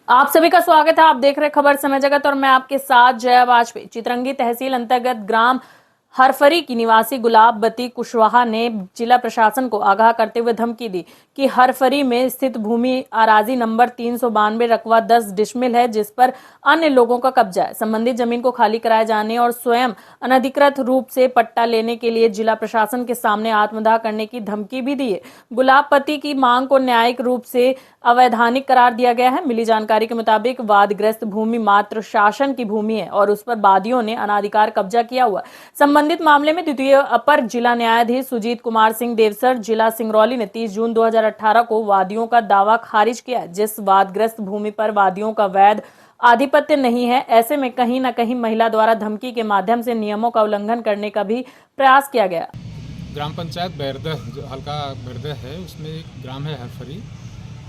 आप सभी का स्वागत है। आप देख रहे खबर समय जगत और मैं आपके साथ जया वाजपेयी। चितरंगी तहसील अंतर्गत ग्राम हरफरी की निवासी गुलाबवती कुशवाहा ने जिला प्रशासन को आगाह करते हुए धमकी दी कि हरफरी में स्थित भूमि अराजी नंबर 392 रकबा 10 डिसमिल है, जिस पर अन्य लोगों का कब्जा है। संबंधित जमीन को खाली कराए जाने और स्वयं अनधिकृत रूप से पट्टा लेने के लिए जिला प्रशासन के सामने आत्मदाह करने की धमकी भी दी है। गुलाबवती की मांग को न्यायिक रूप से अवैधानिक करार दिया गया है। मिली जानकारी के मुताबिक वादग्रस्त भूमि मात्र शासन की भूमि है और उस पर वादियों ने अनाधिकार कब्जा किया हुआ। संबंधित मामले में द्वितीय अपर जिला न्यायाधीश सुजीत कुमार सिंह देवसर जिला सिंगरौली ने 30 जून 2018 को वादियों का दावा खारिज किया। जिस वादग्रस्त भूमि पर वादियों का वैध आधिपत्य नहीं है, ऐसे में कहीं न कहीं महिला द्वारा धमकी के माध्यम से नियमों का उल्लंघन करने का भी प्रयास किया गया। ग्राम पंचायत बैरदह जो हल्का बैरदह है, उसमें एक ग्राम है हरफरी।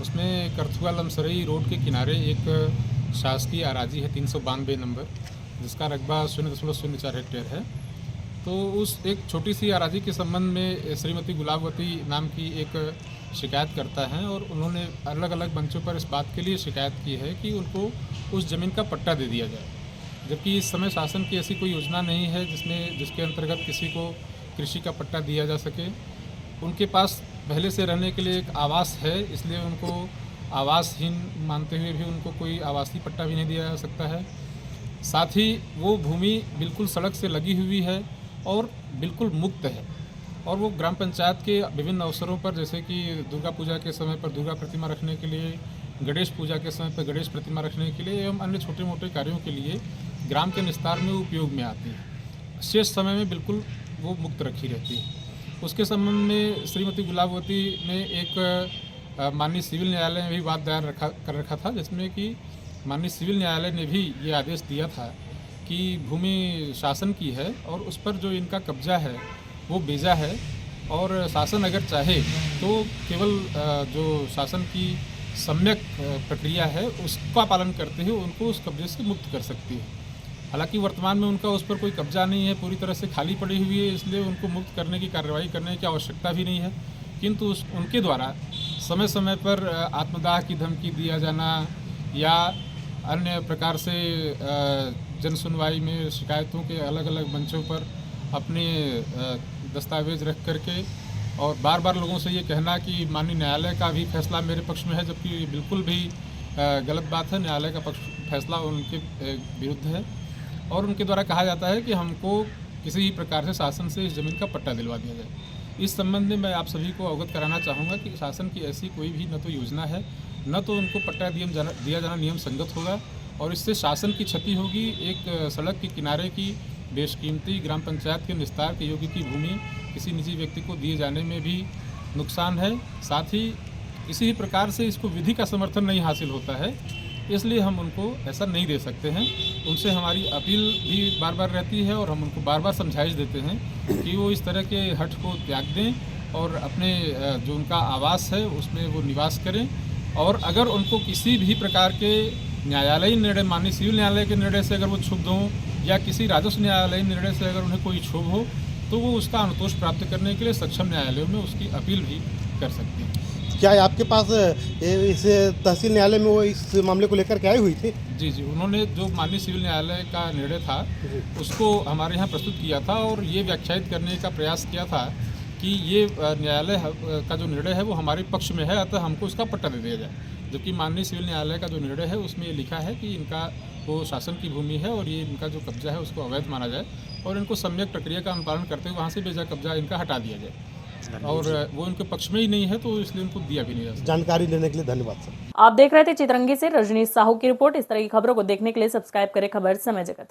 उसमें करथुआ लमसरई रोड के किनारे एक शासकीय अराजी है 392 नंबर, जिसका रकबा 0.04 हेक्टेयर है। तो उस एक छोटी सी अराजी के संबंध में श्रीमती गुलाबवती नाम की एक शिकायत करता है और उन्होंने अलग अलग मंचों पर इस बात के लिए शिकायत की है कि उनको उस ज़मीन का पट्टा दे दिया जाए, जबकि इस समय शासन की ऐसी कोई योजना नहीं है जिसके अंतर्गत किसी को कृषि का पट्टा दिया जा सके। उनके पास पहले से रहने के लिए एक आवास है, इसलिए उनको आवासहीन मानते हुए भी उनको कोई आवासीय पट्टा भी नहीं दिया जा सकता है। साथ ही वो भूमि बिल्कुल सड़क से लगी हुई है और बिल्कुल मुक्त है। और वो ग्राम पंचायत के विभिन्न अवसरों पर, जैसे कि दुर्गा पूजा के समय पर दुर्गा प्रतिमा रखने के लिए, गणेश पूजा के समय पर गणेश प्रतिमा रखने के लिए एवं अन्य छोटे मोटे कार्यों के लिए ग्राम के निस्तार में उपयोग में आती है। शेष समय में बिल्कुल वो मुक्त रखी रहती है। उसके संबंध में श्रीमती गुलाबवती ने एक माननीय सिविल न्यायालय में भी वाद दायर कर रखा था, जिसमें कि माननीय सिविल न्यायालय ने भी ये आदेश दिया था कि भूमि शासन की है और उस पर जो इनका कब्जा है वो बेजा है, और शासन अगर चाहे तो केवल जो शासन की सम्यक प्रक्रिया है उसका पालन करते हुए उनको उस कब्जे से मुक्त कर सकती है। हालांकि वर्तमान में उनका उस पर कोई कब्जा नहीं है, पूरी तरह से खाली पड़ी हुई है, इसलिए उनको मुक्त करने की कार्रवाई करने की आवश्यकता भी नहीं है। किंतु उनके द्वारा समय समय पर आत्मदाह की धमकी दिया जाना या अन्य प्रकार से जन सुनवाई में शिकायतों के अलग अलग मंचों पर अपने दस्तावेज रख करके और बार बार लोगों से ये कहना कि माननीय न्यायालय का भी फैसला मेरे पक्ष में है, जबकि बिल्कुल भी गलत बात है। न्यायालय का फैसला उनके विरुद्ध है और उनके द्वारा कहा जाता है कि हमको किसी भी प्रकार से शासन से इस ज़मीन का पट्टा दिलवा दिया जाए। इस संबंध में मैं आप सभी को अवगत कराना चाहूँगा कि शासन की ऐसी कोई भी न तो योजना है, न तो उनको पट्टा दिया जाना नियम संगत होगा, और इससे शासन की क्षति होगी। एक सड़क के किनारे की बेशकीमती ग्राम पंचायत के निस्तार के योग्य की भूमि किसी निजी व्यक्ति को दिए जाने में भी नुकसान है। साथ ही किसी भी प्रकार से इसको विधि का समर्थन नहीं हासिल होता है, इसलिए हम उनको ऐसा नहीं दे सकते हैं। उनसे हमारी अपील भी बार बार रहती है और हम उनको बार बार समझाइश देते हैं कि वो इस तरह के हठ को त्याग दें और अपने जो उनका आवास है उसमें वो निवास करें। और अगर उनको किसी भी प्रकार के न्यायालयीय निर्णय, माननीय सिविल न्यायालय के निर्णय से अगर वो क्षुब्ध हों या किसी राजस्व न्यायालयीय निर्णय से अगर उन्हें कोई क्षोभ हो, तो वो उसका अनुतोष प्राप्त करने के लिए सक्षम न्यायालयों में उसकी अपील भी कर सकते हैं। क्या आपके पास इस तहसील न्यायालय में वो इस मामले को लेकर के आई हुई थी? जी, उन्होंने जो माननीय सिविल न्यायालय का निर्णय था उसको हमारे यहाँ प्रस्तुत किया था और ये व्याख्यायित करने का प्रयास किया था कि ये न्यायालय का जो निर्णय है वो हमारे पक्ष में है, अतः हमको उसका पट्टा दे दिया जाए। जबकि माननीय सिविल न्यायालय का जो निर्णय है उसमें ये लिखा है कि इनका वो शासन की भूमि है और ये इनका जो कब्जा है उसको अवैध माना जाए और इनको सम्यक प्रक्रिया का अनुपालन करते हुए वहाँ से बेजा कब्जा इनका हटा दिया जाए। और वो इनके पक्ष में ही नहीं है तो इसलिए उनको दिया भी नहीं जा सकता। जानकारी देने के लिए धन्यवाद सर। आप देख रहे थे चितरंगी से रजनीश साहू की रिपोर्ट। इस तरह की खबरों को देखने के लिए सब्सक्राइब करें खबर समय जगत।